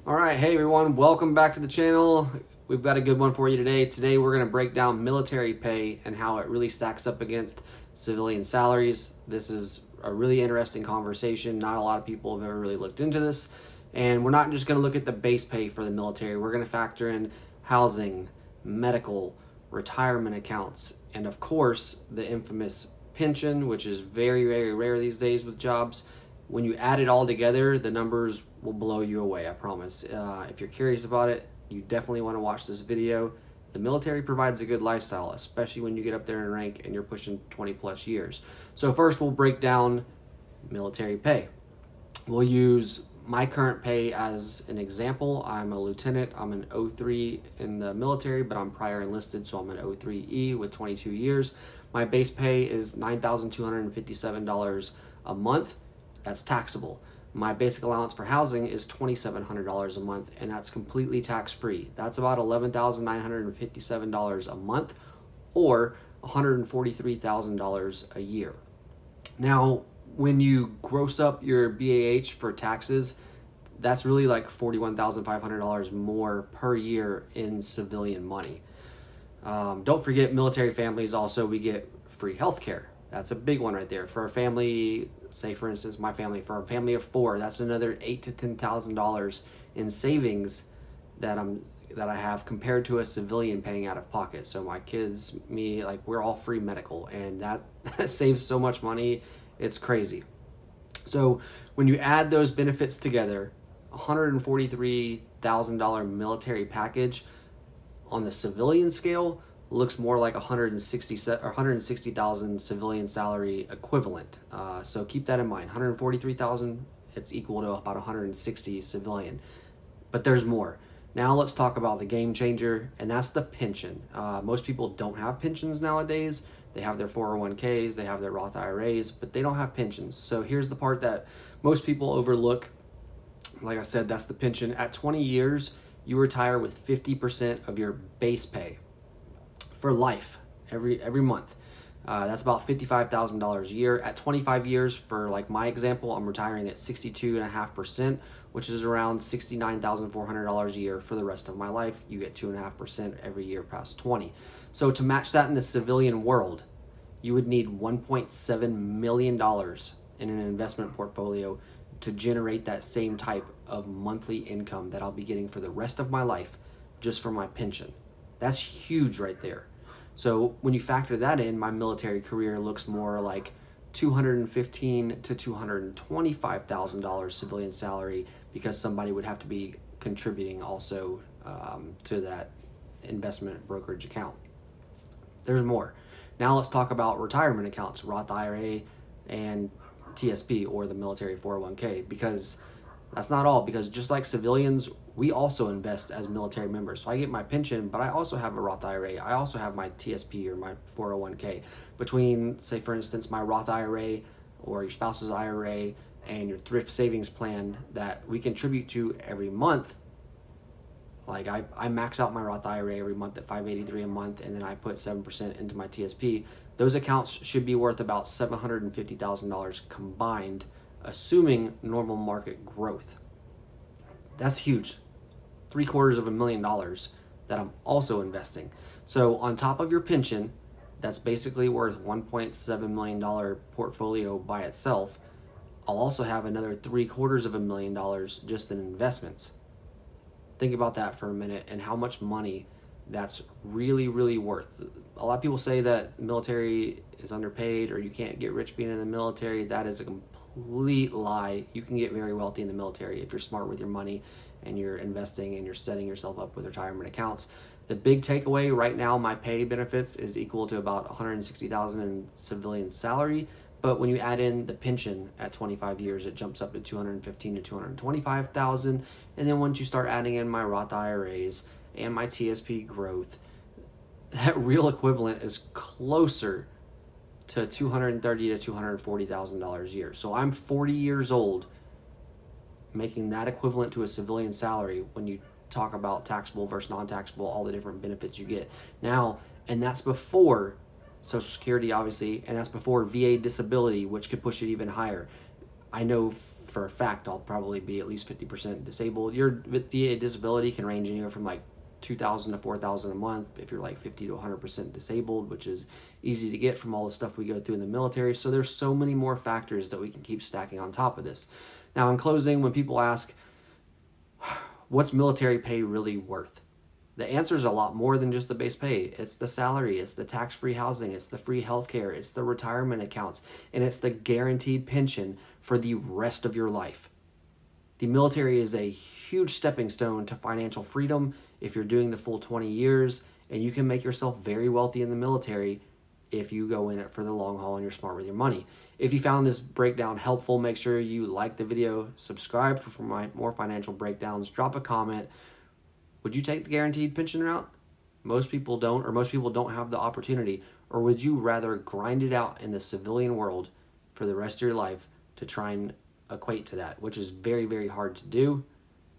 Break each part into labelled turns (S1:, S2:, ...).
S1: All right, hey everyone, welcome back to the channel. We've got a good one for you today. Today we're going to break down military pay and how it really stacks up against civilian salaries. This is a really interesting conversation. Not a lot of people have ever really looked into this. And we're not just going to look at the base pay for the military. We're going to factor in housing, medical, retirement accounts, and of course the infamous pension, which is very, very rare these days with jobs. When you add it all together, the numbers will blow you away, I promise. If you're curious about it, you definitely want to watch this video. The military provides a good lifestyle, especially when you get up there in rank and you're pushing 20 plus years. So first we'll break down military pay. We'll use my current pay as an example. I'm a lieutenant. I'm an 03 in the military, but I'm prior enlisted, so I'm an 03E with 22 years. My base pay is $9,257 a month. That's taxable. My basic allowance for housing is $2,700 a month, and that's completely tax-free. That's about $11,957 a month, or $143,000 a year. Now, when you gross up your BAH for taxes, that's really like $41,500 more per year in civilian money. Don't forget, military families also, we get free health care. That's a big one right there. For a family, say for instance, my family, for a family of 4, that's another $8,000 to $10,000 in savings that I have compared to a civilian paying out of pocket. So my kids, me, like we're all free medical, and that saves so much money. It's crazy. So when you add those benefits together, $143,000 military package on the civilian scale looks more like 160,000 civilian salary equivalent. So keep that in mind. 143,000, it's equal to about 160 civilian. But there's more. Now let's talk about the game changer, and that's the pension. Most people don't have pensions nowadays. They have their 401ks, they have their Roth IRAs, but they don't have pensions. So here's the part that most people overlook. Like I said, that's the pension. At 20 years, you retire with 50% of your base pay for life every month. That's about $55,000 a year. At 25 years, for like my example, I'm retiring at 62.5%, which is around $69,400 a year for the rest of my life. You get 2.5% every year past 20. So to match that in the civilian world, you would need $1.7 million in an investment portfolio to generate that same type of monthly income that I'll be getting for the rest of my life just for my pension. That's huge right there. So when you factor that in, my military career looks more like $215,000 to $225,000 civilian salary, because somebody would have to be contributing also to that investment brokerage account. There's more. Now let's talk about retirement accounts, Roth IRA and TSP, or the military 401k, because that's not all, because just like civilians, we also invest as military members. So I get my pension, but I also have a Roth IRA. I also have my TSP or my 401k. Between, say for instance, my Roth IRA or your spouse's IRA and your thrift savings plan that we contribute to every month, like I max out my Roth IRA every month at $583 a month, and then I put 7% into my TSP. Those accounts should be worth about $750,000 combined, assuming normal market growth. That's huge. $750,000 that I'm also investing. So on top of your pension, that's basically worth $1.7 million portfolio by itself. I'll also have another $750,000 just in investments. Think about that for a minute and how much money that's really, really worth. A lot of people say that the military is underpaid or you can't get rich being in the military. That is a complete lie. You can get very wealthy in the military if you're smart with your money and you're investing and you're setting yourself up with retirement accounts. The big takeaway right now, my pay benefits is equal to about $160,000 in civilian salary. But when you add in the pension at 25 years, it jumps up to $215,000 to $225,000. And then once you start adding in my Roth IRAs and my TSP growth, that real equivalent is closer to $230,000 to $240,000 a year. So I'm 40 years old making that equivalent to a civilian salary when you talk about taxable versus non-taxable, all the different benefits you get. Now, and that's before Social Security, obviously, and that's before VA disability, which could push it even higher. I know for a fact I'll probably be at least 50% disabled. Your VA disability can range anywhere from like 2,000 to 4,000 a month if you're like 50 to 100% disabled, which is easy to get from all the stuff we go through in the military. So there's so many more factors that we can keep stacking on top of this. Now, in closing, when people ask, what's military pay really worth? The answer is a lot more than just the base pay. It's the salary, it's the tax-free housing, it's the free healthcare, it's the retirement accounts, and it's the guaranteed pension for the rest of your life. The military is a huge stepping stone to financial freedom if you're doing the full 20 years, and you can make yourself very wealthy in the military if you go in it for the long haul and you're smart with your money. If you found this breakdown helpful, make sure you like the video, subscribe for more financial breakdowns, drop a comment. Would you take the guaranteed pension route? Most people don't, or most people don't have the opportunity. Or would you rather grind it out in the civilian world for the rest of your life to try and equate to that, which is very, very hard to do.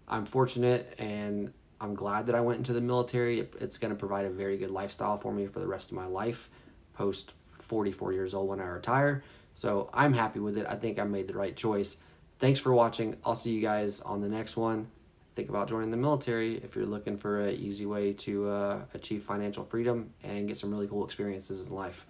S1: I'm fortunate and I'm glad that I went into the military. It's going to provide a very good lifestyle for me for the rest of my life, post 44 years old when I retire. So I'm happy with it. I think I made the right choice. Thanks for watching. I'll see you guys on the next one. Think about joining the military if you're looking for an easy way to achieve financial freedom and get some really cool experiences in life.